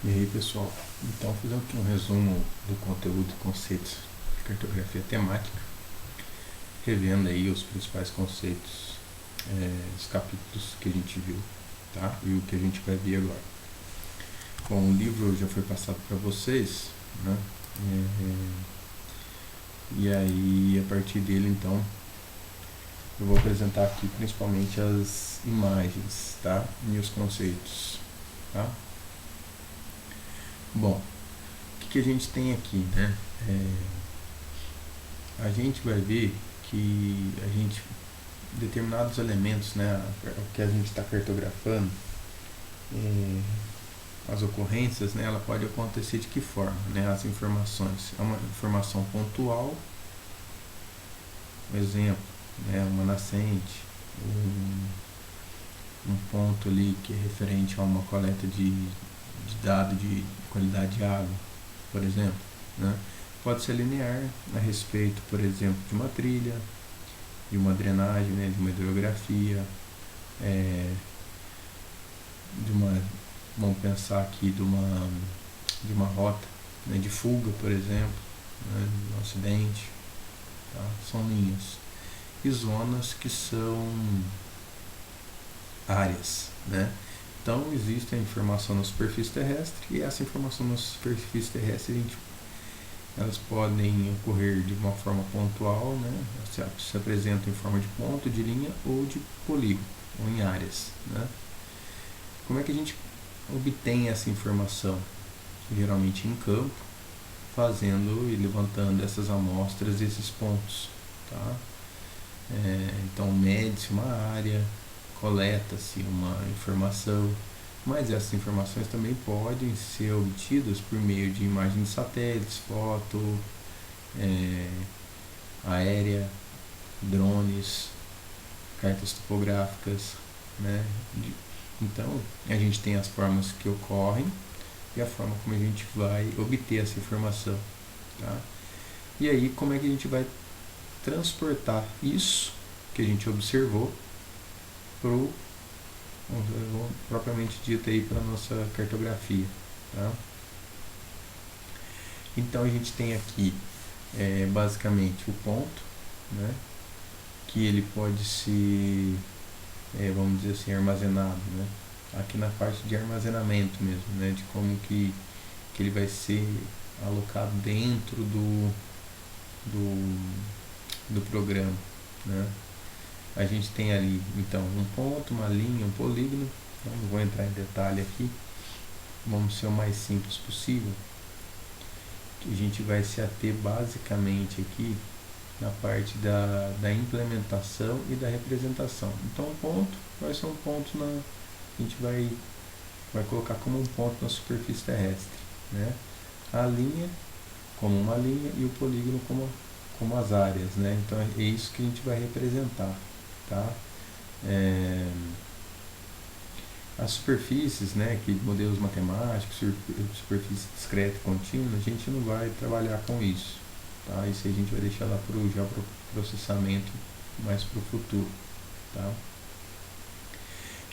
E aí, pessoal, então fazendo aqui um resumo do conteúdo e conceitos de cartografia temática, revendo aí os principais conceitos dos capítulos que a gente viu, tá? E o que a gente vai ver agora. Bom, o livro já foi passado para vocês, né? E aí, a partir dele, então, eu vou apresentar aqui principalmente as imagens, tá? E os conceitos, tá? Bom, o que a gente tem aqui, né? A gente vai ver que determinados elementos, né, que a gente está cartografando, as ocorrências, né, ela pode acontecer de que forma, né? As informações, é uma informação pontual, um exemplo, né, uma nascente, um ponto ali que é referente a uma coleta de dado de qualidade de água, por exemplo, né? Pode ser linear a respeito, por exemplo, de uma trilha, de uma drenagem, né, de uma hidrografia, de uma, vamos pensar aqui de uma rota, né, de fuga, por exemplo, né, de um acidente, tá? São linhas. E zonas que são áreas, né? Então existe a informação na superfície terrestre e essa informação na superfície terrestre elas podem ocorrer de uma forma pontual, né? Se apresentam em forma de ponto, de linha ou de polígono, ou em áreas, né? Como é que a gente obtém essa informação? Geralmente em campo, fazendo e levantando essas amostras desses pontos, tá? Então mede-se uma área, coleta-se uma informação, mas essas informações também podem ser obtidas por meio de imagens de satélites, foto, aérea, drones, cartas topográficas, né? Então, a gente tem as formas que ocorrem e a forma como a gente vai obter essa informação, tá? E aí, como é que a gente vai transportar isso que a gente observou para o propriamente dito aí para a nossa cartografia, tá? Então a gente tem aqui basicamente o ponto, né, que ele pode ser, vamos dizer assim, armazenado, né, aqui na parte de armazenamento mesmo, né, de como que ele vai ser alocado dentro do, do programa, né. A gente tem ali então um ponto, uma linha, um polígono. Então, não vou entrar em detalhe aqui, vamos ser o mais simples possível. Que a gente vai se ater basicamente aqui na parte da implementação e da representação. Então, um ponto vai ser um ponto a gente vai colocar como um ponto na superfície terrestre, né? A linha como uma linha e o polígono como as áreas, né? Então é isso que a gente vai representar, tá? As superfícies, né, que modelos matemáticos, superfície discreta e contínua, a gente não vai trabalhar com isso, tá? Isso a gente vai deixar lá para o processamento mais para o futuro, tá?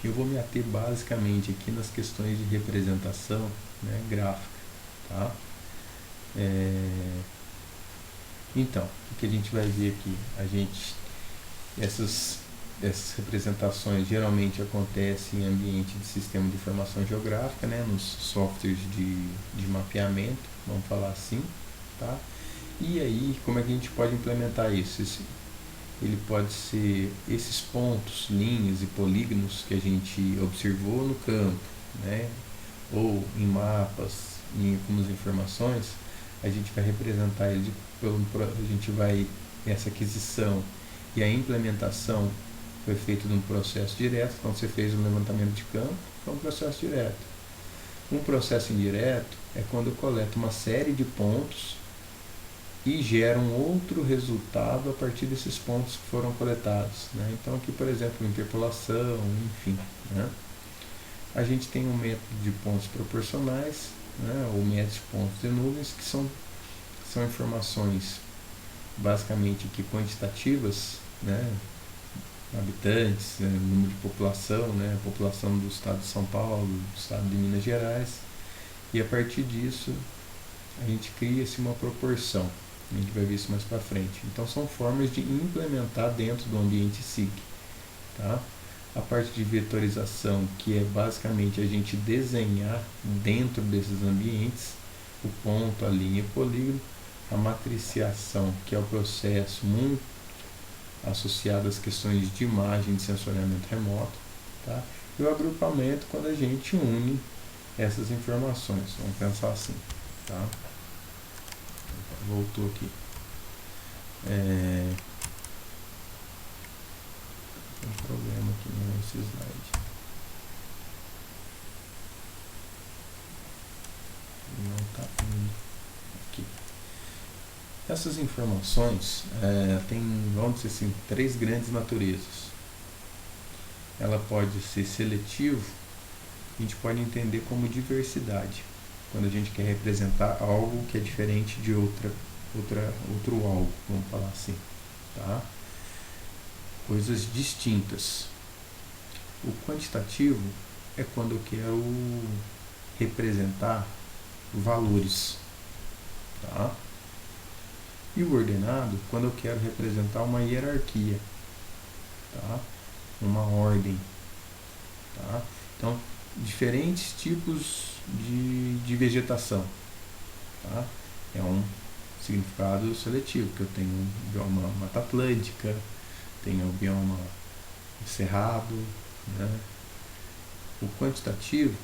Eu vou me ater basicamente aqui nas questões de representação, né, gráfica, tá? Então, o que a gente vai ver aqui? Essas representações geralmente acontecem em ambiente de sistema de informação geográfica, né, nos softwares de mapeamento, vamos falar assim, tá? E aí, como é que a gente pode implementar isso? Ele pode ser esses pontos, linhas e polígonos que a gente observou no campo, né, ou em mapas, em algumas informações, a gente vai representar ele, a gente vai, essa aquisição e a implementação foi feito num processo direto. Então você fez um levantamento de campo, foi um processo direto. Um processo indireto é quando eu coleto uma série de pontos e gera um outro resultado a partir desses pontos que foram coletados, né? Então aqui, por exemplo, interpolação, enfim, né? A gente tem um método de pontos proporcionais, né, ou método de pontos de nuvens, que são informações basicamente aqui quantitativas, né, habitantes, né, número de população, né, população do estado de São Paulo, do estado de Minas Gerais, E a partir disso, a gente cria-se uma proporção. A gente vai ver isso mais para frente. Então, são formas de implementar dentro do ambiente SIG. Tá? A parte de vetorização, que é basicamente a gente desenhar dentro desses ambientes o ponto, a linha e o polígono. A matriciação, que é o processo muito associado às questões de imagem de sensoriamento remoto. Tá? E o agrupamento, quando a gente une essas informações. Vamos pensar assim. Tá? Voltou aqui. Tem um problema aqui nesse slide. Não está indo aqui. Essas informações têm, vamos dizer assim, 3 grandes naturezas. Ela pode ser seletivo, a gente pode entender como diversidade, quando a gente quer representar algo que é diferente de outro algo, vamos falar assim, tá? Coisas distintas. O quantitativo é quando eu quero representar valores, tá? E o ordenado, quando eu quero representar uma hierarquia, tá? Uma ordem, tá? Então, diferentes tipos de vegetação, tá? É um significado seletivo, que eu tenho um bioma Mata Atlântica, tenho o bioma cerrado, né? O quantitativo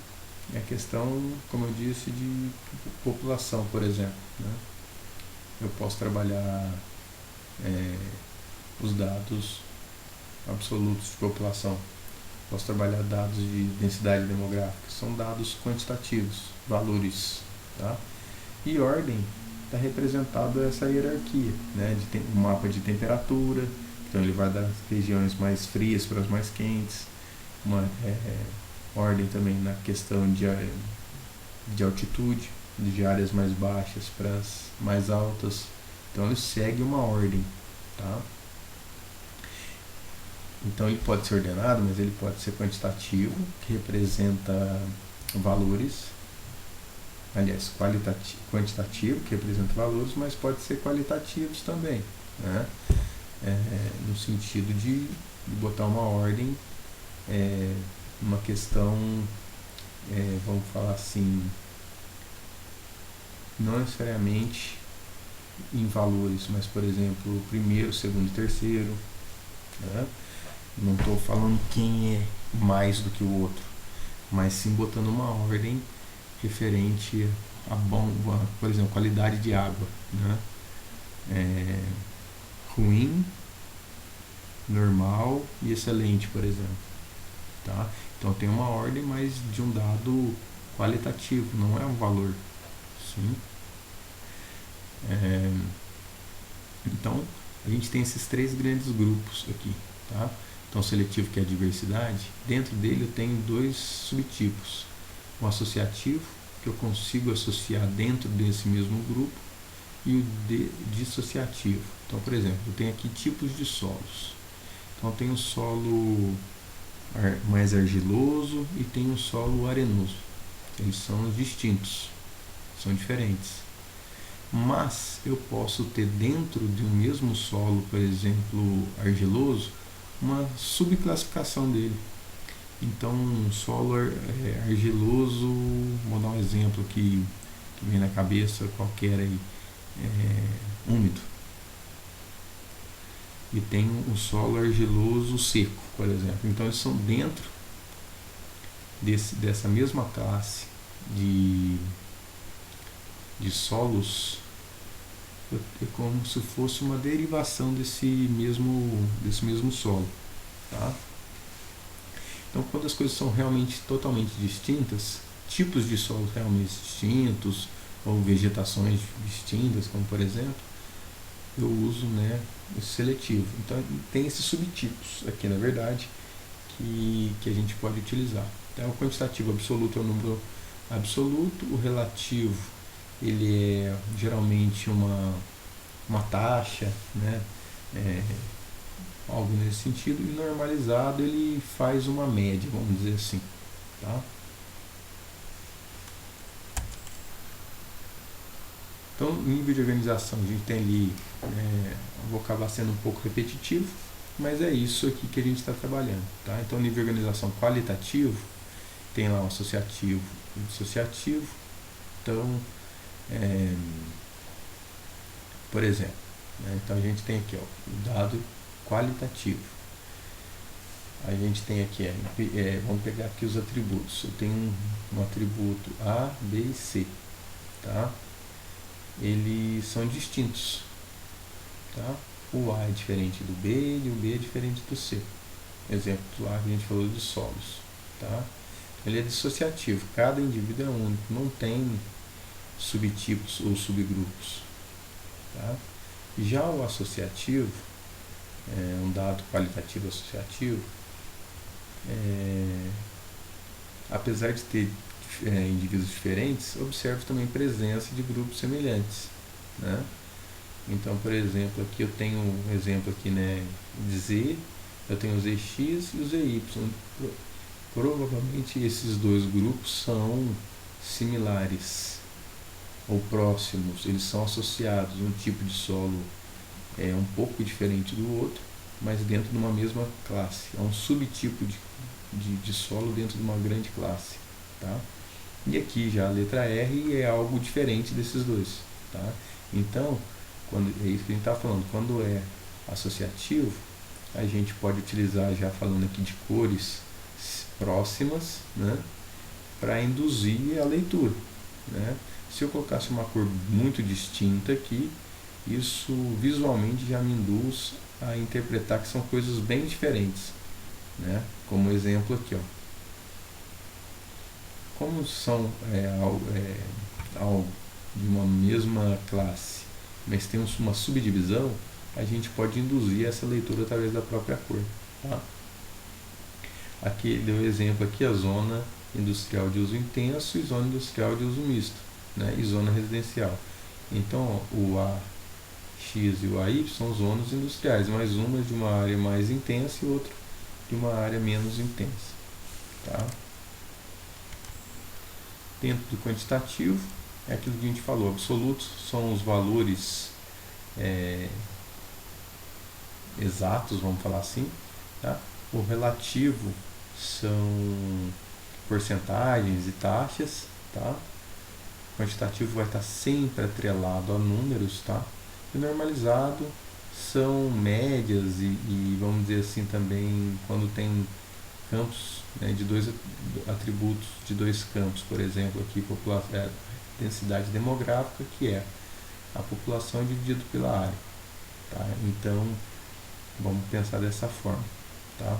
é a questão, como eu disse, de população, por exemplo, né? Eu posso trabalhar os dados absolutos de população, posso trabalhar dados de densidade demográfica, são dados quantitativos, valores, tá? E ordem está representada essa hierarquia, né? Um mapa de temperatura, então ele vai das regiões mais frias para as mais quentes, uma ordem também na questão de altitude, de áreas mais baixas para as mais altas, então ele segue uma ordem, tá? Então ele pode ser ordenado, mas ele pode ser quantitativo, que representa valores, aliás, quantitativo, que representa valores, mas pode ser qualitativos também, né? No sentido de botar uma ordem, uma questão, vamos falar assim, não necessariamente em valores, mas, por exemplo, primeiro, segundo e terceiro, né? Não estou falando quem é mais do que o outro, mas sim botando uma ordem referente a bomba, por exemplo, qualidade de água, né? Ruim, normal e excelente, por exemplo, tá? Então tem uma ordem, mas de um dado qualitativo, não é um valor, sim. Então a gente tem esses 3 grandes grupos aqui, tá? Então, seletivo, que é a diversidade, dentro dele eu tenho 2 subtipos. O associativo, que eu consigo associar dentro desse mesmo grupo, e o dissociativo. Então, por exemplo, eu tenho aqui tipos de solos. Então, eu tenho o solo mais argiloso e tenho o solo arenoso. Eles são distintos, são diferentes. Mas eu posso ter dentro de um mesmo solo, por exemplo, argiloso, uma subclassificação dele. Então, um solo argiloso, vou dar um exemplo que vem na cabeça qualquer aí, úmido. E tem o solo argiloso seco, por exemplo. Então, eles são dentro dessa mesma classe de solos, é como se fosse uma derivação desse mesmo solo, tá? Então, quando as coisas são realmente totalmente distintas, tipos de solos realmente distintos, ou vegetações distintas, como por exemplo, eu uso, né, o seletivo. Então, tem esses subtipos aqui, na verdade, que a gente pode utilizar. Então, o quantitativo absoluto é o número absoluto, o relativo ele é geralmente uma taxa, né? Algo nesse sentido, e normalizado ele faz uma média, vamos dizer assim, tá? Então, nível de organização, a gente tem ali, vou acabar sendo um pouco repetitivo, mas é isso aqui que a gente está trabalhando, tá? Então, nível de organização qualitativo, tem lá o associativo e o dissociativo. Então, por exemplo, então a gente tem aqui o dado qualitativo. A gente tem aqui, vamos pegar aqui os atributos. Eu tenho um atributo A, B e C, tá? Eles são distintos, tá? O A é diferente do B e o B é diferente do C. Exemplo lá que a gente falou de solos, tá? Ele é dissociativo, cada indivíduo é único, não tem subtipos ou subgrupos, tá? Já o associativo, um dado qualitativo associativo, apesar de ter indivíduos diferentes, observa também presença de grupos semelhantes, né? Então, por exemplo, aqui eu tenho um exemplo aqui, né, de Z, eu tenho o ZX e o ZY. Provavelmente esses dois grupos são similares ou próximos, eles são associados. Um tipo de solo é um pouco diferente do outro, mas dentro de uma mesma classe. É um subtipo de solo dentro de uma grande classe, tá? E aqui já a letra R é algo diferente desses dois, tá? Então, é isso que a gente está falando. Quando é associativo, a gente pode utilizar, já falando aqui de cores próximas, né, para induzir a leitura, né? Se eu colocasse uma cor muito distinta aqui, isso visualmente já me induz a interpretar que são coisas bem diferentes, né? Como exemplo aqui, ó. Como são algo de uma mesma classe, mas tem uma subdivisão, a gente pode induzir essa leitura através da própria cor, tá? Aqui deu o exemplo aqui, a zona industrial de uso intenso e zona industrial de uso misto, né? E zona residencial. Então, o AX e o AY são zonas industriais, mas uma de uma área mais intensa e outra de uma área menos intensa, tá? Dentro do quantitativo, é aquilo que a gente falou, absolutos são os valores exatos, vamos falar assim, tá? O relativo são porcentagens e taxas, tá? O quantitativo vai estar sempre atrelado a números, tá? E o normalizado são médias e vamos dizer assim também, quando tem campos, né, de dois atributos de dois campos, por exemplo, aqui densidade demográfica, que é a população dividida pela área, tá? Então, vamos pensar dessa forma, tá?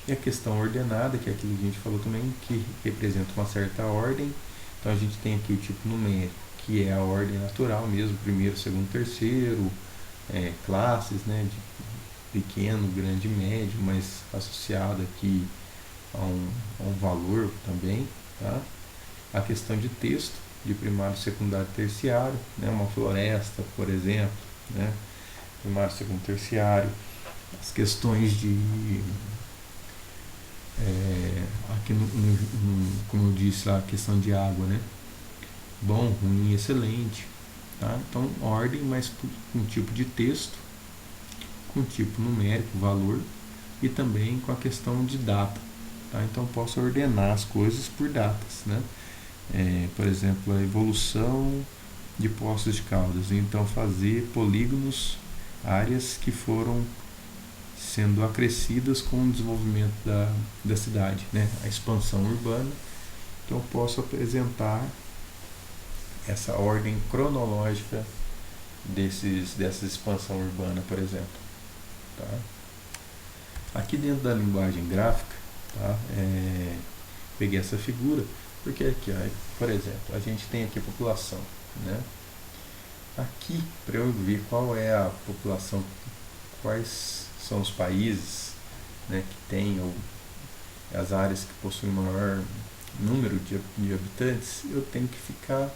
E a questão ordenada, que é aquilo que a gente falou também, que representa uma certa ordem. Então a gente tem aqui o tipo numérico, que é a ordem natural mesmo, primeiro, segundo, terceiro, classes, né, de pequeno, grande, médio, mas associado aqui a um valor também, tá? A questão de texto, de primário, secundário e terciário, né, uma floresta, por exemplo, né, primário, segundo, terciário. As questões de aqui como eu disse lá, a questão de água, né? Bom, ruim, excelente, tá? Então, ordem, mas com tipo de texto, com tipo numérico, valor, e também com a questão de data, tá? Então, posso ordenar as coisas por datas, né? Por exemplo, a evolução de Poços de Caldas. Então, fazer polígonos, áreas que foram sendo acrescidas com o desenvolvimento da cidade, né? A expansão urbana. Então, eu posso apresentar essa ordem cronológica dessa expansão urbana, por exemplo, tá? Aqui dentro da linguagem gráfica, tá? Peguei essa figura porque aqui, ó, por exemplo, a gente tem aqui a população, né? Aqui, para eu ver qual é a população, quais são os países, né, que tem, ou as áreas que possuem maior número de habitantes, eu tenho que ficar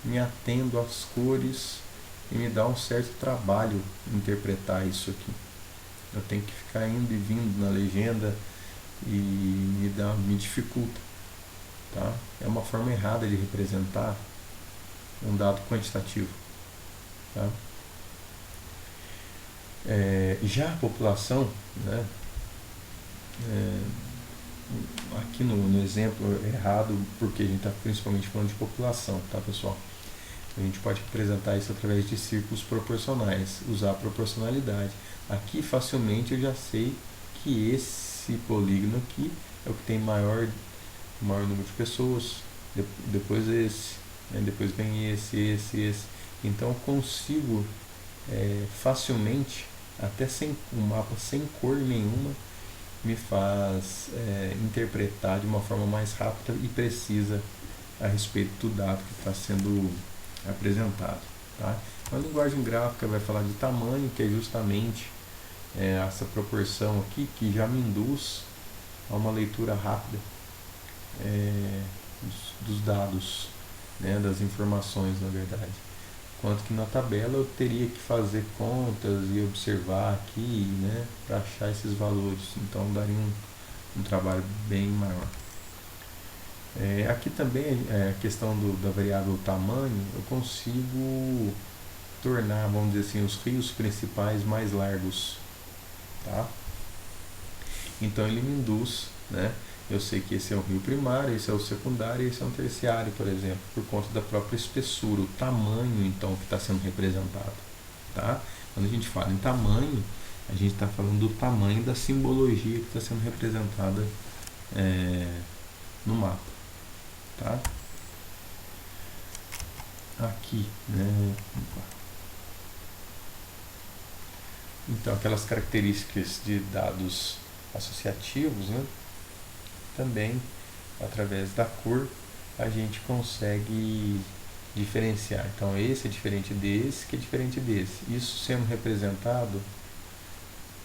me atendo às cores e me dá um certo trabalho interpretar isso aqui. Eu tenho que ficar indo e vindo na legenda e me dificulta, tá? É uma forma errada de representar um dado quantitativo. Tá? Já a população, né, aqui no exemplo errado, porque a gente está principalmente falando de população, tá, pessoal? A gente pode representar isso através de círculos proporcionais, usar a proporcionalidade. Aqui facilmente eu já sei que esse polígono aqui é o que tem maior número de pessoas, depois esse, né? Depois vem esse. Então eu consigo facilmente, até sem um mapa sem cor nenhuma, me faz interpretar de uma forma mais rápida e precisa a respeito do dado que está sendo apresentado. Tá? A linguagem gráfica vai falar de tamanho, que é justamente essa proporção aqui que já me induz a uma leitura rápida dos dados, né, das informações, na verdade. Enquanto que na tabela eu teria que fazer contas e observar aqui, né, para achar esses valores. Então daria um trabalho bem maior. Aqui também a questão da variável tamanho, eu consigo tornar, vamos dizer assim, os rios principais mais largos. Tá? Então ele me induz, né? Eu sei que esse é o rio primário, esse é o secundário e esse é um terciário, por exemplo, por conta da própria espessura, o tamanho então que está sendo representado. Tá? Quando a gente fala em tamanho, a gente está falando do tamanho da simbologia que está sendo representada no mapa. Tá? Aqui, né? Então, aquelas características de dados associativos, né? Também, através da cor, a gente consegue diferenciar. Então, esse é diferente desse, que é diferente desse. Isso sendo representado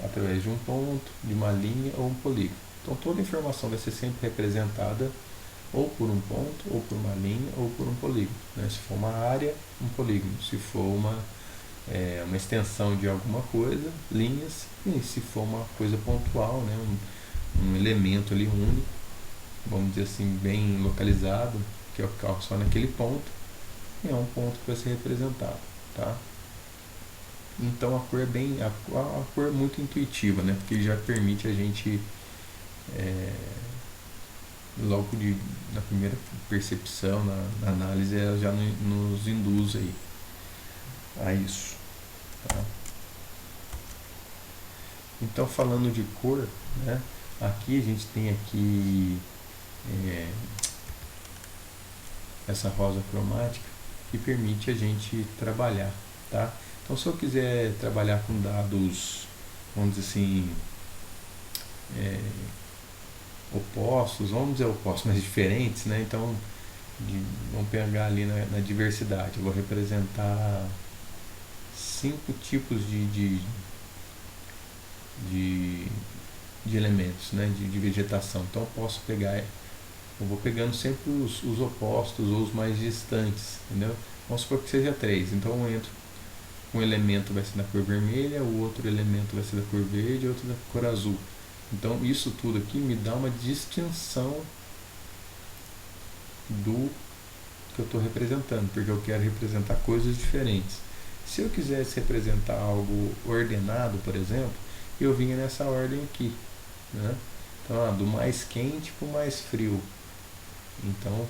através de um ponto, de uma linha ou um polígono. Então, toda informação vai ser sempre representada ou por um ponto, ou por uma linha, ou por um polígono. Né? Se for uma área, um polígono. Se for uma extensão de alguma coisa, linhas. E se for uma coisa pontual, né? um elemento ali único, vamos dizer assim, bem localizado, que ocorre só naquele ponto, é um ponto que vai ser representado. Tá? Então a cor é a cor é muito intuitiva, né? Porque já permite a gente logo na primeira percepção, na análise, ela já nos induz aí a isso. Tá? Então, falando de cor, né, aqui a gente tem aqui essa rosa cromática que permite a gente trabalhar. Tá? Então, se eu quiser trabalhar com dados, vamos dizer assim, opostos, vamos dizer opostos, mas diferentes, né? Então, vamos pegar ali na diversidade, eu vou representar 5 tipos de elementos, né? de vegetação. Então, eu posso pegar, eu vou pegando sempre os opostos ou os mais distantes, entendeu? Vamos supor que seja 3, então eu entro, um elemento vai ser da cor vermelha, o outro elemento vai ser da cor verde, outro da cor azul. Então, isso tudo aqui me dá uma distinção do que eu estou representando, porque eu quero representar coisas diferentes. Se eu quisesse representar algo ordenado, por exemplo, eu vinha nessa ordem aqui. Né? Então, do mais quente para o mais frio. Então,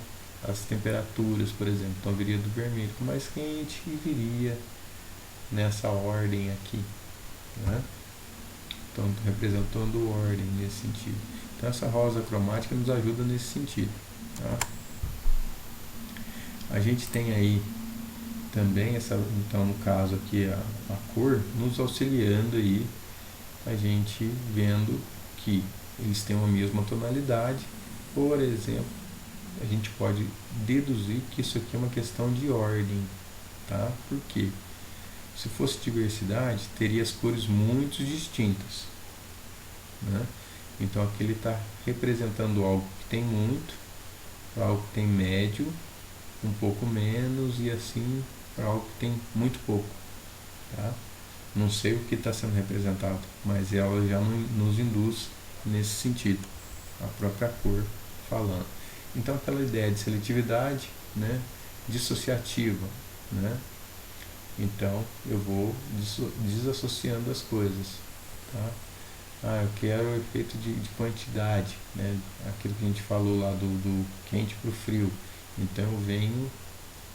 as temperaturas, por exemplo, então viria do vermelho para o mais quente e viria nessa ordem aqui. Né? Então, representando ordem nesse sentido. Então, essa rosa cromática nos ajuda nesse sentido. Tá? A gente tem aí também, então no caso aqui, a cor nos auxiliando aí, a gente vendo que eles têm uma mesma tonalidade. Por exemplo, a gente pode deduzir que isso aqui é uma questão de ordem. Tá? Por quê? Se fosse diversidade, teria as cores muito distintas. Né? Então aqui ele está representando algo que tem muito, para algo que tem médio, um pouco menos, e assim para algo que tem muito pouco. Tá? Não sei o que está sendo representado, mas ela já nos induz nesse sentido, a própria cor falando. Então aquela ideia de seletividade, né? dissociativa, né? Então eu vou desassociando as coisas, tá? Eu quero o efeito de quantidade, né? Aquilo que a gente falou lá do quente para o frio. Então eu venho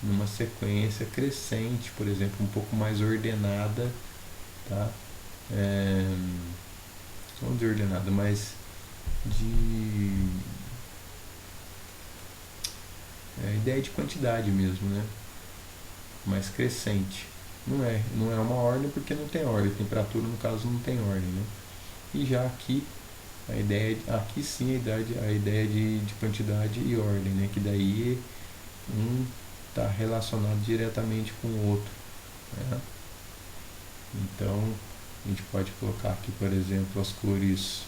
numa sequência crescente, por exemplo, um pouco mais ordenada, tá? Não de ordenada, mas de ideia de quantidade mesmo, né? Mais crescente. Não é uma ordem porque não tem ordem. Temperatura, no caso, não tem ordem, né? E já aqui, aqui sim a ideia de quantidade e ordem, né? Que daí um está relacionado diretamente com o outro, né? Então, a gente pode colocar aqui, por exemplo, as cores.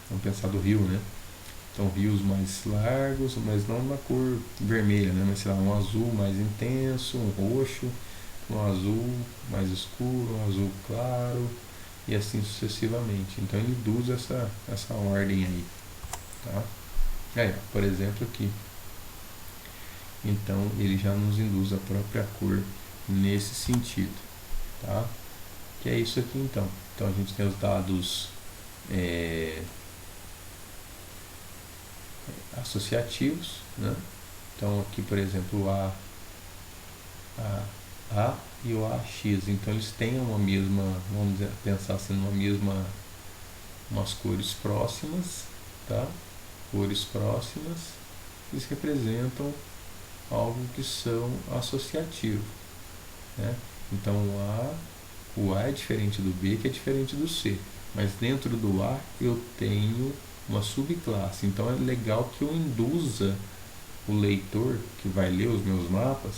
Vamos pensar do rio, né? Então, rios mais largos, mas não na cor vermelha, né? Mas sei lá, um azul mais intenso, um roxo, um azul mais escuro, um azul claro, e assim sucessivamente. Então, ele induz essa ordem aí, tá? Aí, por exemplo, aqui. Então, ele já nos induz a própria cor nesse sentido, tá? Que é isso aqui, então. Então, a gente tem os dados associativos, né? Então, aqui, por exemplo, o A e o AX. Então, eles têm uma mesma, vamos pensar assim, umas cores próximas, tá? Cores próximas, eles representam algo que são associativo, né? Então o A é diferente do B, que é diferente do C, mas dentro do A eu tenho uma subclasse, então é legal que eu induza o leitor que vai ler os meus mapas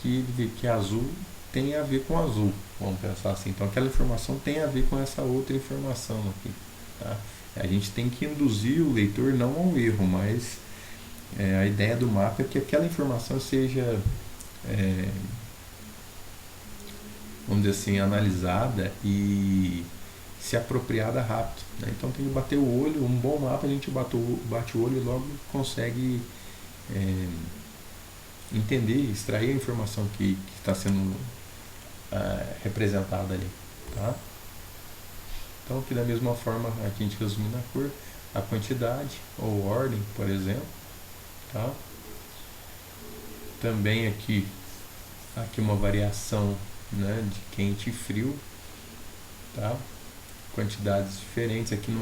que azul tem a ver com azul, vamos pensar assim, então aquela informação tem a ver com essa outra informação aqui, tá? A gente tem que induzir o leitor não ao erro, mas a ideia do mapa é que aquela informação seja, vamos dizer assim, analisada e se apropriada rápido, né? Então tem que bater o olho, um bom mapa a gente bate o olho e logo consegue entender, extrair a informação que está sendo representada ali, tá? Então aqui da mesma forma aqui a gente resume na cor a quantidade ou ordem, por exemplo, tá? Também aqui uma variação, né, de quente e frio, tá? Quantidades diferentes, aqui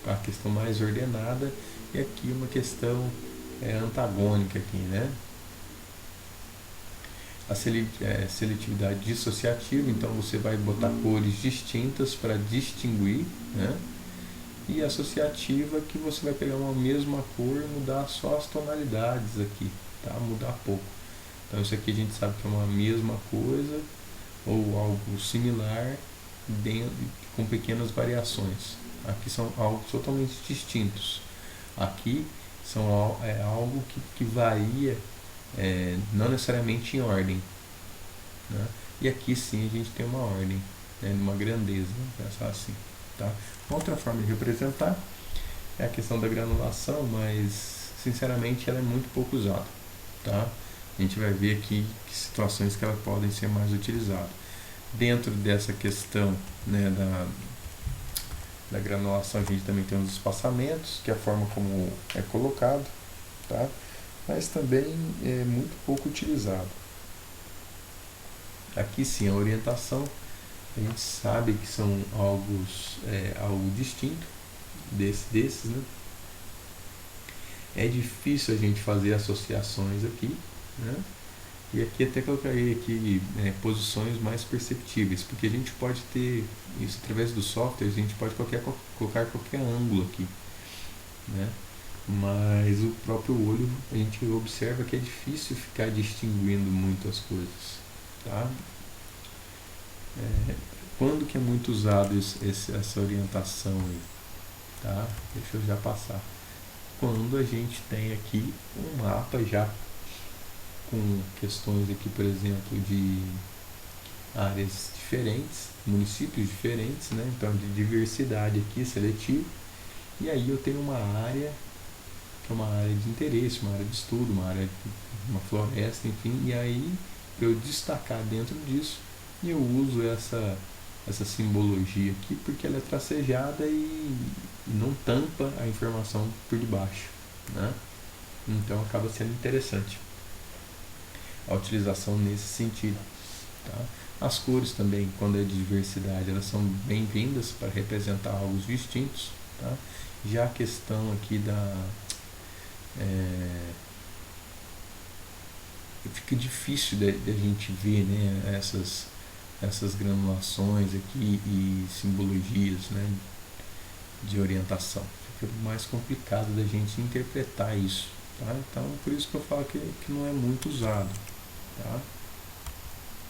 a questão mais ordenada e aqui uma questão antagônica aqui, né? A seletividade dissociativa, então você vai botar cores distintas para distinguir, né? E associativa, que você vai pegar uma mesma cor e mudar só as tonalidades aqui, tá? Mudar pouco. Então isso aqui a gente sabe que é uma mesma coisa ou algo similar com pequenas variações. Aqui são algo totalmente distintos. Aqui são algo que varia, não necessariamente em ordem, né? E aqui sim a gente tem uma ordem, né, uma grandeza, vamos pensar assim, tá? Outra forma de representar é a questão da granulação, mas sinceramente ela é muito pouco usada, tá? A gente vai ver aqui que situações que ela podem ser mais utilizadas. Dentro dessa questão, né, da granulação, a gente também tem os espaçamentos, que é a forma como é colocado, tá? Mas também é muito pouco utilizado. Aqui sim a orientação, a gente sabe que são algo distinto desses, né? É difícil a gente fazer associações aqui, né? E aqui até coloquei aqui posições mais perceptíveis, porque a gente pode ter isso através do software, a gente pode colocar qualquer ângulo aqui, né? Mas o próprio olho a gente observa que é difícil ficar distinguindo muito as coisas, tá? Quando que é muito usado essa orientação aí, tá? Deixa eu já passar. Quando a gente tem aqui um mapa já com questões aqui, por exemplo, de áreas diferentes, municípios diferentes, né? Então de diversidade aqui, seletivo, e aí eu tenho uma área que é uma área de interesse, uma área de estudo, uma floresta, enfim, e aí para eu destacar dentro disso, eu uso essa simbologia aqui porque ela é tracejada e não tampa a informação por debaixo, né? Então acaba sendo interessante a utilização nesse sentido, tá? As cores também, quando é de diversidade, elas são bem-vindas para representar algo distintos, tá? Já a questão aqui fica difícil de a gente ver, né, essas granulações aqui e simbologias, né, de orientação. Fica mais complicado da gente interpretar isso, tá? Então, por isso que eu falo que não é muito usado, tá?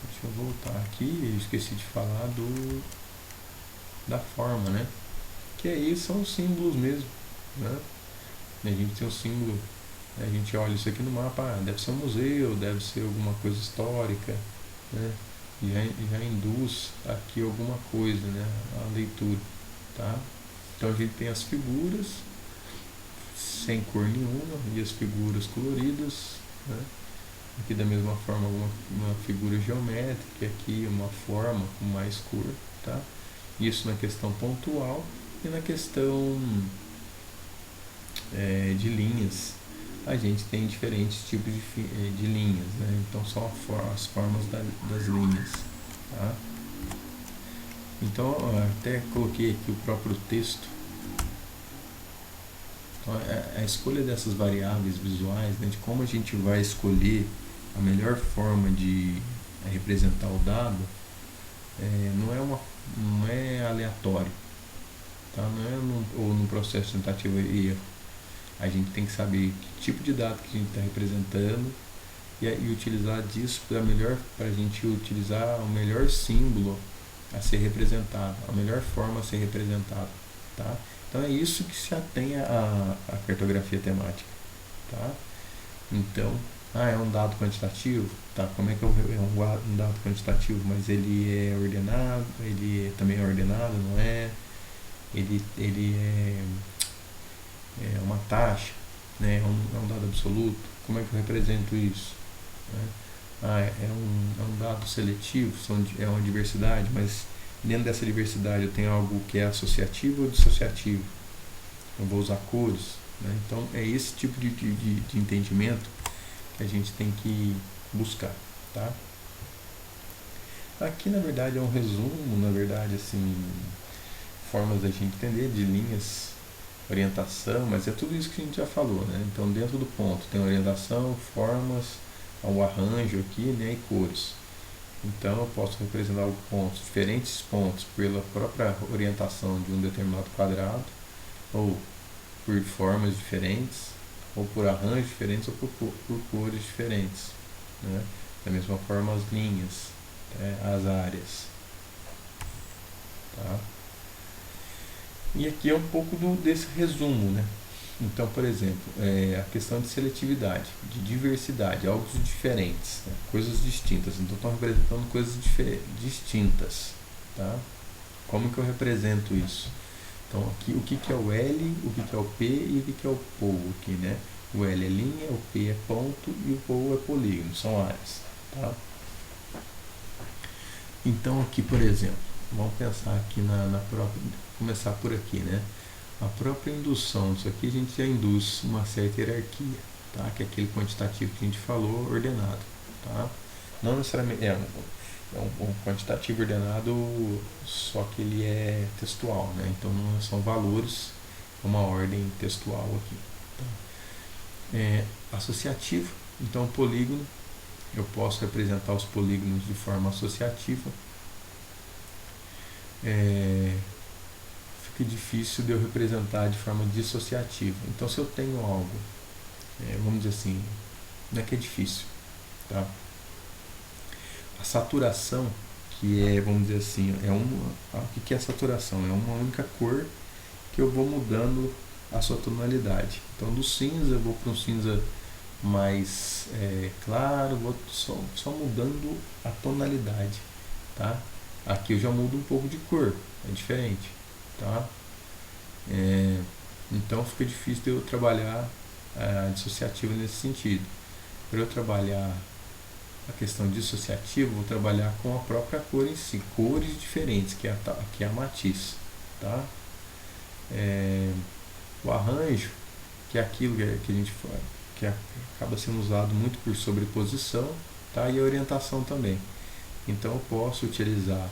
Deixa eu voltar aqui, eu esqueci de falar da forma, né? Que aí são os símbolos mesmo, né? A gente tem um símbolo, a gente olha isso aqui no mapa, deve ser um museu, deve ser alguma coisa histórica, né? Já induz aqui alguma coisa, né? A leitura, tá? Então a gente tem as figuras sem cor nenhuma e as figuras coloridas, né? Aqui da mesma forma uma figura geométrica, aqui uma forma com mais cor, tá? Isso na questão pontual e na questão de linhas. A gente tem diferentes tipos de linhas, né? Então são as formas das linhas, tá? Então até coloquei aqui o próprio texto. Então, a escolha dessas variáveis visuais, né, de como a gente vai escolher a melhor forma de representar o dado, não é aleatório, tá? Não é ou no processo de tentativa e erro. A gente tem que saber que tipo de dado que a gente está representando e utilizar disso para a gente utilizar o melhor símbolo a ser representado, a melhor forma a ser representado, tá? Então é isso que se atém a cartografia temática, tá? Então, é um dado quantitativo, tá? Como é que é um dado quantitativo? Mas ele é ordenado, também é ordenado, não é? Ele é uma taxa, né? É um dado absoluto. Como é que eu represento isso, né? É um dado seletivo, é uma diversidade, mas dentro dessa diversidade eu tenho algo que é associativo ou dissociativo. Eu vou usar cores, né? Então é esse tipo de entendimento que a gente tem que buscar, tá? Aqui na verdade é um resumo, na verdade, assim, formas da gente entender de linhas, orientação, mas é tudo isso que a gente já falou, né? Então dentro do ponto tem orientação, formas, o arranjo aqui, né, e cores. Então eu posso representar diferentes pontos pela própria orientação de um determinado quadrado, ou por formas diferentes, ou por arranjos diferentes, ou por cores diferentes, né? Da mesma forma as linhas, as áreas, tá? E aqui é um pouco desse resumo, né? Então, por exemplo, a questão de seletividade, de diversidade, algo diferentes, né? Coisas distintas. Então, estão representando coisas distintas, tá? Como que eu represento isso? Então, aqui, o que é o L, o que é o P e o que é o POU aqui, né? O L é linha, o P é ponto e o POU é polígono, são áreas, tá? Então, aqui, por exemplo, vamos pensar aqui na própria, começar por aqui, né? A própria indução, isso aqui a gente já induz uma certa hierarquia, tá? Que é aquele quantitativo que a gente falou, ordenado, tá? Não necessariamente é um quantitativo ordenado, só que ele é textual, né? Então não são valores, é uma ordem textual aqui, tá? Associativo, então polígono, eu posso representar os polígonos de forma associativa. Fica difícil de eu representar de forma dissociativa. Então se eu tenho algo, vamos dizer assim, não é que é difícil, tá? A saturação, que é, vamos dizer assim, o que é a saturação? É uma única cor que eu vou mudando a sua tonalidade. Então do cinza eu vou para um cinza mais claro, vou só mudando a tonalidade, tá? Aqui eu já mudo um pouco de cor, é diferente, tá? Então fica difícil de eu trabalhar dissociativa nesse sentido. Para eu trabalhar a questão dissociativa, vou trabalhar com a própria cor em si, cores diferentes, que é a matiz. Tá? O arranjo, que é aquilo que a gente fala, que acaba sendo usado muito por sobreposição, tá? E a orientação também. Então eu posso utilizar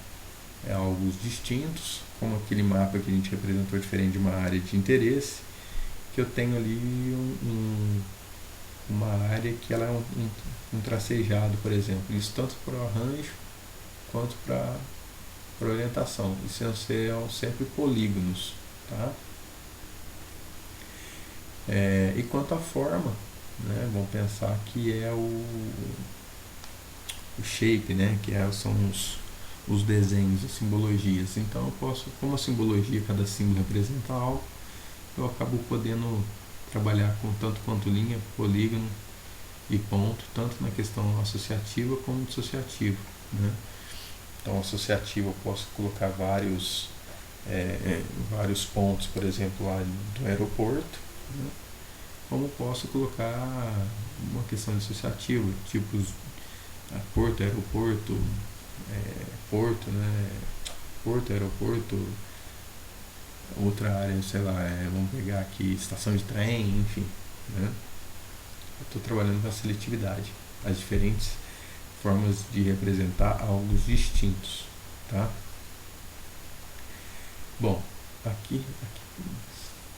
algo distintos, como aquele mapa que a gente representou diferente de uma área de interesse, que eu tenho ali uma área que ela é um tracejado, por exemplo. Isso tanto para o arranjo quanto para orientação. Isso são sempre polígonos. Tá? E quanto à forma, né, vamos pensar que é o shape, né, que são os desenhos, as simbologias. Então eu posso, como a simbologia, cada símbolo representa algo, eu acabo podendo trabalhar com tanto quanto linha, polígono e ponto, tanto na questão associativa como dissociativa. Né? Então associativa eu posso colocar vários pontos, por exemplo, lá do aeroporto, né? Como posso colocar uma questão dissociativa, tipos porto, aeroporto, porto, né? Porto, aeroporto, outra área, sei lá, vamos pegar aqui estação de trem, enfim, né? Eu estou trabalhando com a seletividade, as diferentes formas de representar algo distintos, tá? Bom, aqui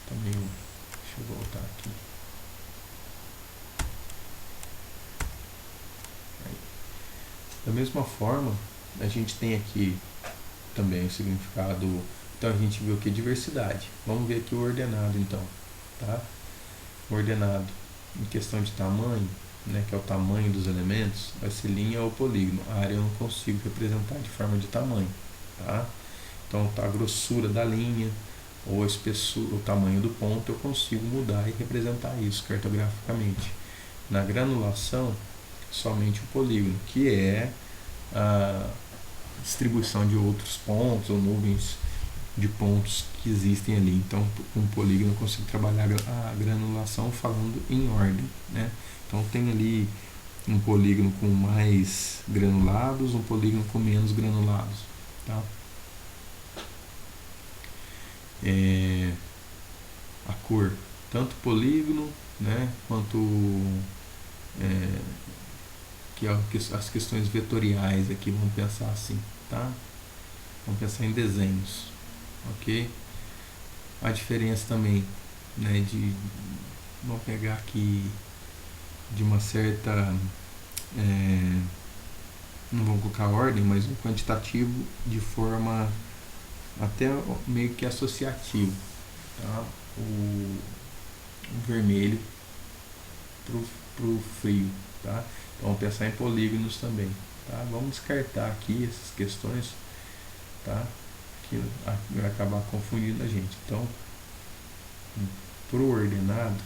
também, deixa eu voltar aqui. Aí. Da mesma forma, a gente tem aqui também o significado. Então a gente viu aqui diversidade. Vamos ver aqui o ordenado, então, tá? O ordenado em questão de tamanho, né, que é o tamanho dos elementos, vai ser linha ou polígono. A área eu não consigo representar de forma de tamanho, tá? Então a grossura da linha ou a espessura, o tamanho do ponto, eu consigo mudar e representar isso cartograficamente. Na granulação, somente o polígono, que é a distribuição de outros pontos ou nuvens de pontos que existem ali. Então, com o polígono eu consigo trabalhar a granulação falando em ordem, né? Então, tem ali um polígono com mais granulados, um polígono com menos granulados, tá? A cor, tanto polígono, né, quanto que as questões vetoriais aqui, vamos pensar assim, tá? Vamos pensar em desenhos, ok? A diferença também, né, vamos pegar aqui de uma certa, não vamos colocar ordem, mas um quantitativo de forma até meio que associativo, tá? O vermelho pro frio, tá? Então vamos pensar em polígonos também, tá? Vamos descartar aqui essas questões, tá? Que vai acabar confundindo a gente. Então, pro ordenado,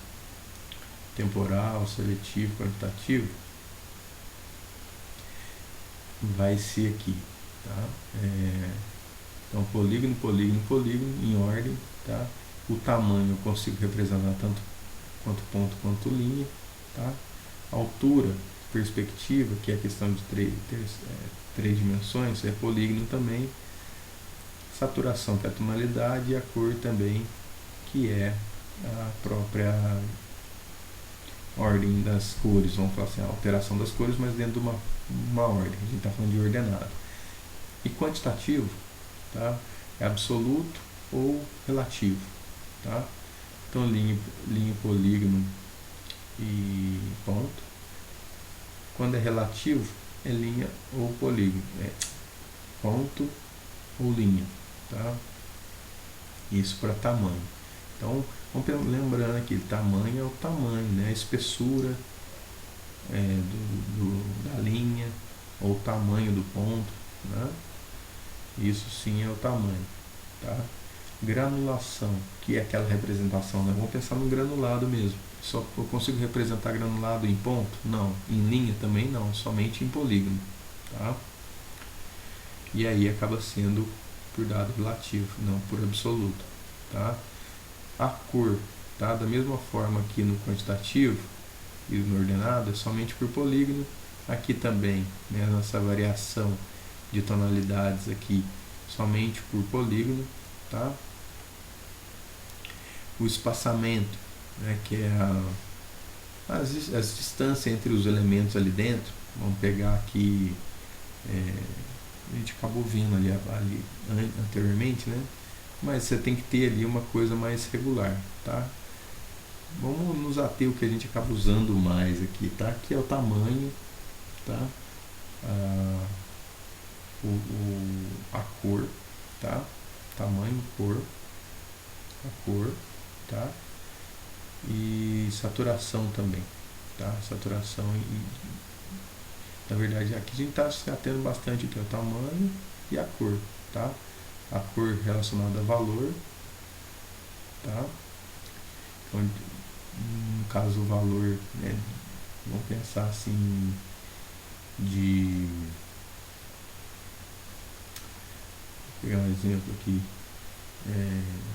temporal, seletivo, quantitativo, vai ser aqui, tá? Então polígono, polígono, polígono, em ordem, tá? O tamanho eu consigo representar tanto quanto ponto quanto linha, tá? A altura, perspectiva, que é a questão de três dimensões, é polígono também. Saturação, que é a tonalidade, e a cor também, que é a própria ordem das cores, vamos falar assim, a alteração das cores, mas dentro de uma ordem. A gente está falando de ordenado. E quantitativo, tá? É absoluto ou relativo, tá? Então linha, polígono e ponto. Quando é relativo, é linha ou polígono, ponto ou linha, tá? Isso para tamanho. Então vamos lembrando aqui, tamanho é o tamanho, né? A espessura da linha ou o tamanho do ponto, né? Isso sim é o tamanho, tá? Granulação, que é aquela representação, né? Vamos pensar no granulado mesmo. Só eu consigo representar granulado em ponto? Não. Em linha também não, somente em polígono, tá? E aí acaba sendo por dado relativo, não por absoluto, tá? A cor, tá? Da mesma forma aqui no quantitativo e no ordenado é somente por polígono, aqui também, né, nossa variação de tonalidades aqui somente por polígono, tá? O espaçamento, né, que é as distâncias entre os elementos ali dentro. Vamos pegar aqui, a gente acabou vendo ali anteriormente, né? Mas você tem que ter ali uma coisa mais regular, tá? Vamos nos ater o que a gente acaba usando mais aqui, tá? Que é o tamanho, tá? A cor, tá? Tamanho, a cor, tá? E saturação também, tá? Saturação na verdade aqui a gente está se atendo bastante aqui ao tamanho e a cor, tá? A cor relacionada a valor, tá? Então, no caso o valor, né, vamos pensar assim vou pegar um exemplo aqui,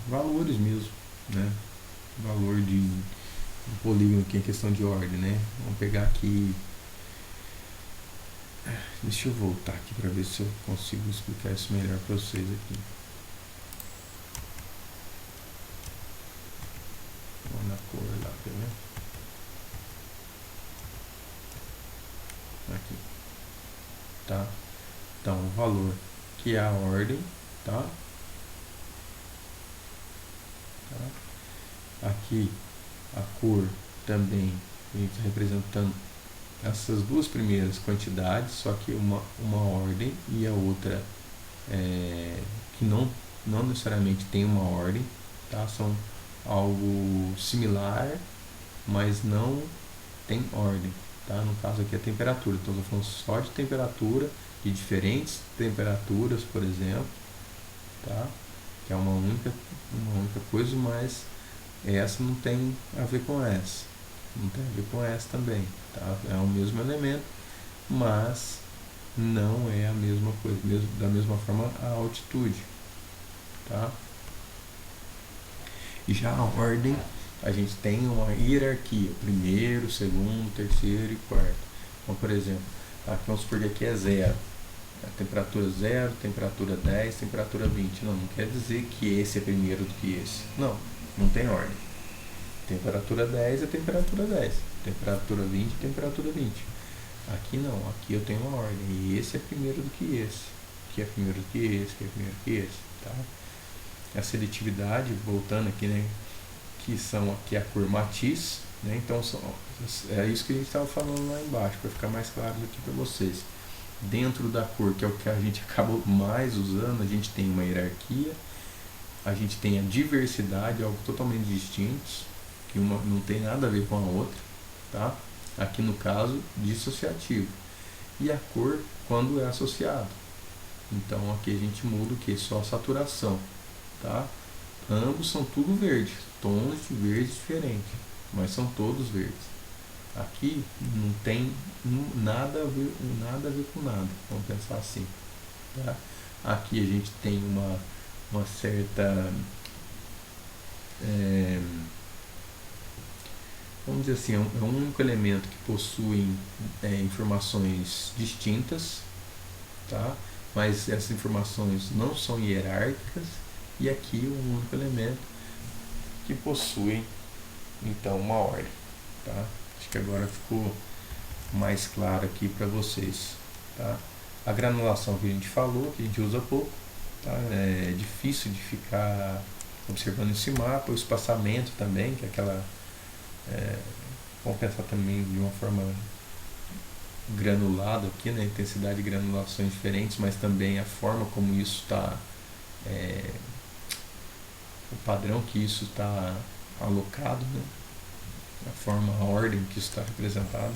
valores mesmo, né? Valor de polígono que é questão de ordem, né? Vamos pegar aqui, deixa eu voltar aqui para ver se eu consigo explicar isso melhor para vocês aqui. Vamos na cor lá, quer ver? Aqui, tá? Então o valor que é a ordem, tá? Aqui a cor também, a gente está representando essas duas primeiras quantidades, só que uma ordem e a outra que não necessariamente tem uma ordem, tá? São algo similar, mas não tem ordem, tá? No caso aqui é a temperatura, então eu estou falando só de temperatura, de diferentes temperaturas, por exemplo, tá? Que é uma única coisa, mas essa não tem a ver com essa, não tem a ver com essa também, tá? É o mesmo elemento, mas não é a mesma coisa, da mesma forma a altitude, tá? E já a ordem, a gente tem uma hierarquia, primeiro, segundo, terceiro e quarto. Então, por exemplo, aqui vamos supor que aqui é 0, a temperatura 0, temperatura 10, temperatura 20. Não quer dizer que esse é primeiro do que esse. Não tem ordem. Temperatura 10 é temperatura 10. Temperatura 20 é temperatura 20. Aqui não, aqui eu tenho uma ordem. E esse é primeiro do que esse. Que é primeiro do que esse, que é primeiro do que esse. Tá? A seletividade, voltando aqui, né? Que são aqui a cor matiz. Né? Então é isso que a gente estava falando lá embaixo, para ficar mais claro aqui para vocês. Dentro da cor, que é o que a gente acaba mais usando, a gente tem uma hierarquia, a gente tem a diversidade, algo totalmente distinto, que uma não tem nada a ver com a outra, tá? Aqui no caso, dissociativo. E a cor quando é associado. Então aqui a gente muda o que? Só a saturação, tá? Ambos são tudo verde, tons de verde diferentes, mas são todos verdes. Aqui não tem nada a ver com nada, vamos pensar assim, tá? Aqui a gente tem uma certa, vamos dizer assim, é um único elemento que possui informações distintas, tá? Mas essas informações não são hierárquicas, e aqui um único elemento que possui então uma ordem, tá? Acho que agora ficou mais claro aqui para vocês, tá? A granulação que a gente falou, que a gente usa pouco, tá? É difícil de ficar observando esse mapa. O espaçamento também, que é aquela, vamos pensar também de uma forma granulada aqui, né? Intensidade de granulações diferentes, mas também a forma como isso está, o padrão que isso está alocado, né? A ordem que isso está representado.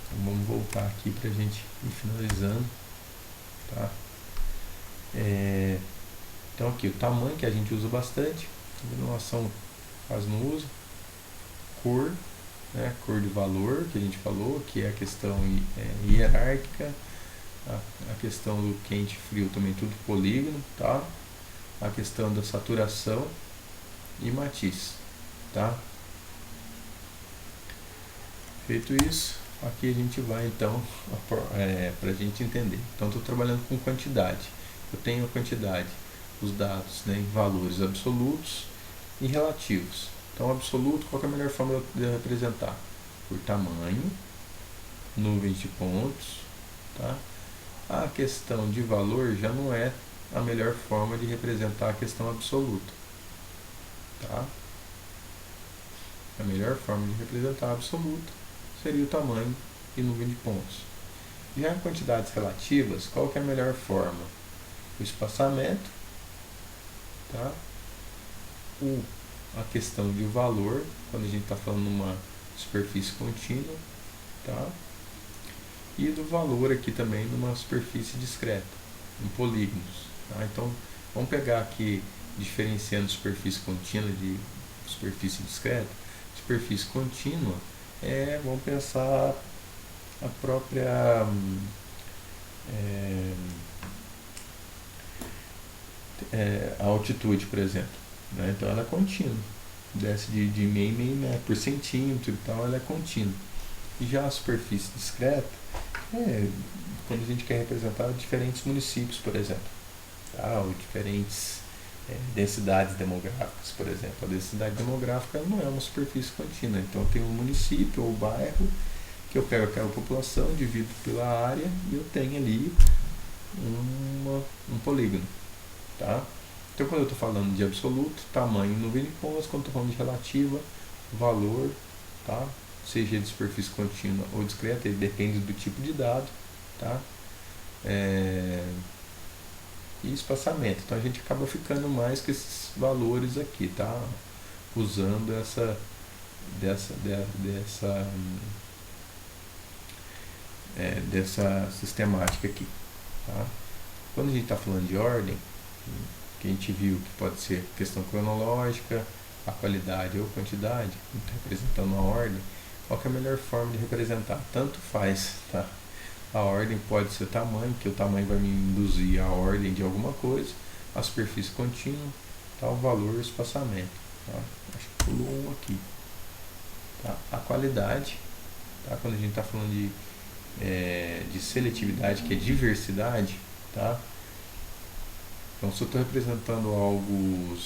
Então, vamos voltar aqui para a gente ir finalizando, tá? Então aqui o tamanho que a gente usa bastante, granulação quase não usa, cor, né? Cor de valor que a gente falou, que é a questão hierárquica, a questão do quente e frio também tudo polígono, tá? A questão da saturação, e matiz, tá? Feito isso, aqui a gente vai então para a gente entender. Então estou trabalhando com quantidade. Eu tenho a quantidade, os dados, né, em valores absolutos e relativos. Então absoluto, qual é a melhor forma de eu representar? Por tamanho, nuvens de pontos, tá? A questão de valor já não é a melhor forma de representar a questão absoluta, tá? A melhor forma de representar a absoluta seria o tamanho e nuvem de pontos. Já em quantidades relativas, qual que é a melhor forma? O espaçamento, tá? A questão de valor, quando a gente está falando numa superfície contínua, tá? E do valor aqui também numa superfície discreta, em polígonos. Tá? Então, vamos pegar aqui, diferenciando superfície contínua de superfície discreta. Superfície contínua vamos pensar a própria a altitude, por exemplo. Né? Então, ela é contínua. Desce de meio metro por centímetro e tal, ela é contínua. E já a superfície discreta quando a gente quer representar diferentes municípios, por exemplo, tá? Ou diferentes densidades demográficas, por exemplo. A densidade demográfica não é uma superfície contínua. Então, eu tenho um município ou bairro que eu pego aquela população, divido pela área e eu tenho ali um polígono. Tá? Então, quando eu estou falando de absoluto, tamanho, nuvem de pontos. Quando eu estou falando de relativa, valor, tá? Seja de superfície contínua ou discreta, ele depende do tipo de dado, tá? E espaçamento. Então a gente acaba ficando mais com esses valores aqui, tá? Usando dessa sistemática aqui, tá? Quando a gente está falando de ordem, que a gente viu que pode ser questão cronológica, a qualidade ou quantidade, representando a ordem, qual que é a melhor forma de representar? Tanto faz, tá? A ordem pode ser tamanho, que o tamanho vai me induzir a ordem de alguma coisa, a superfície contínua, tá? O valor e o espaçamento. Tá? Acho que pulou um aqui. Tá? A qualidade, tá? Quando a gente está falando de seletividade, que é diversidade, tá? Então, se eu estou representando algo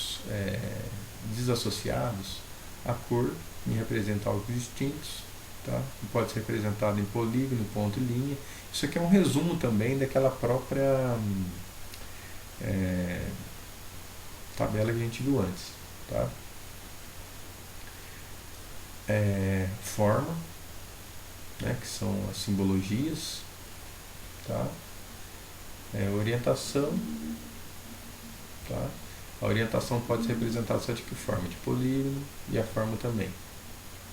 desassociados, a cor me representa algo distintos, tá? Pode ser representado em polígono, ponto e linha. Isso aqui é um resumo também daquela própria tabela que a gente viu antes, tá? Forma, né, que são as simbologias, tá? Orientação, tá? A orientação pode ser representada só de que forma? De polígono, e a forma também,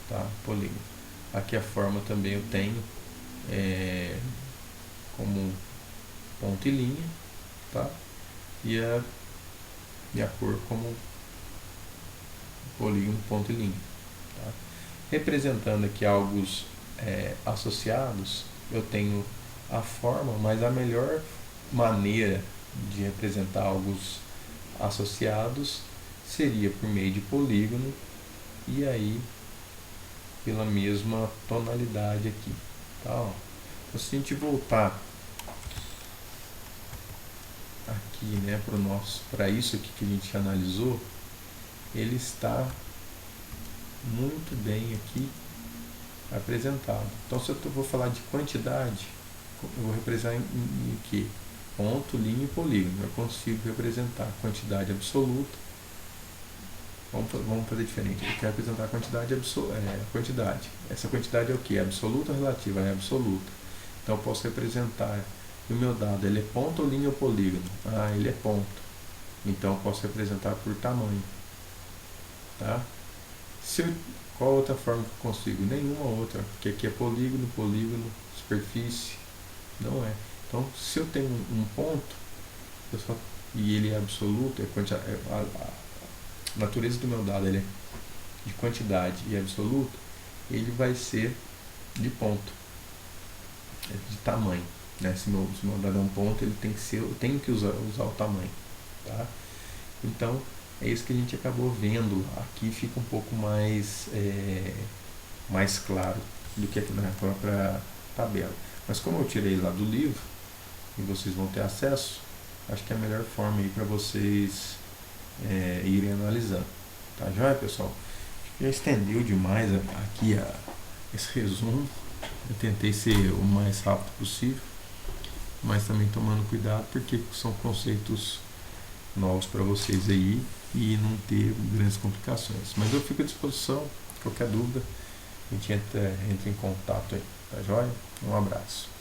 tá? Polígono. Aqui a forma também eu tenho como ponto e linha, tá? E a cor como polígono, ponto e linha, tá? Representando aqui alguns associados, eu tenho a forma, mas a melhor maneira de representar alguns associados seria por meio de polígono e aí pela mesma tonalidade aqui, tá? Então, se a gente voltar aqui, né, para isso aqui que a gente analisou, ele está muito bem aqui apresentado. Então, se eu vou falar de quantidade, eu vou representar em que? Ponto, linha e polígono. Eu consigo representar quantidade absoluta. Vamos fazer diferente. Eu quero representar a quantidade. Essa quantidade é o que? Absoluta ou relativa? É absoluta. Então eu posso representar o meu dado. Ele é ponto ou linha ou polígono? Ele é ponto. Então eu posso representar por tamanho. Tá? Qual outra forma que eu consigo? Nenhuma outra. Porque aqui é polígono, superfície. Não é. Então, se eu tenho um ponto, e ele é absoluto, a natureza do meu dado ele é de quantidade e absoluto, ele vai ser de ponto, de tamanho. Né? Se meu dado é um ponto, ele tem que ser, eu tenho que usar o tamanho. Tá? Então, é isso que a gente acabou vendo. Aqui fica um pouco mais claro do que aqui na própria tabela. Mas como eu tirei lá do livro e vocês vão ter acesso, acho que é a melhor forma aí para vocês irem analisando. Tá joia, pessoal? Já estendeu demais aqui esse resumo. Eu tentei ser o mais rápido possível, mas também tomando cuidado porque são conceitos novos para vocês aí e não ter grandes complicações. Mas eu fico à disposição, qualquer dúvida, a gente entra em contato aí, tá joia? Um abraço.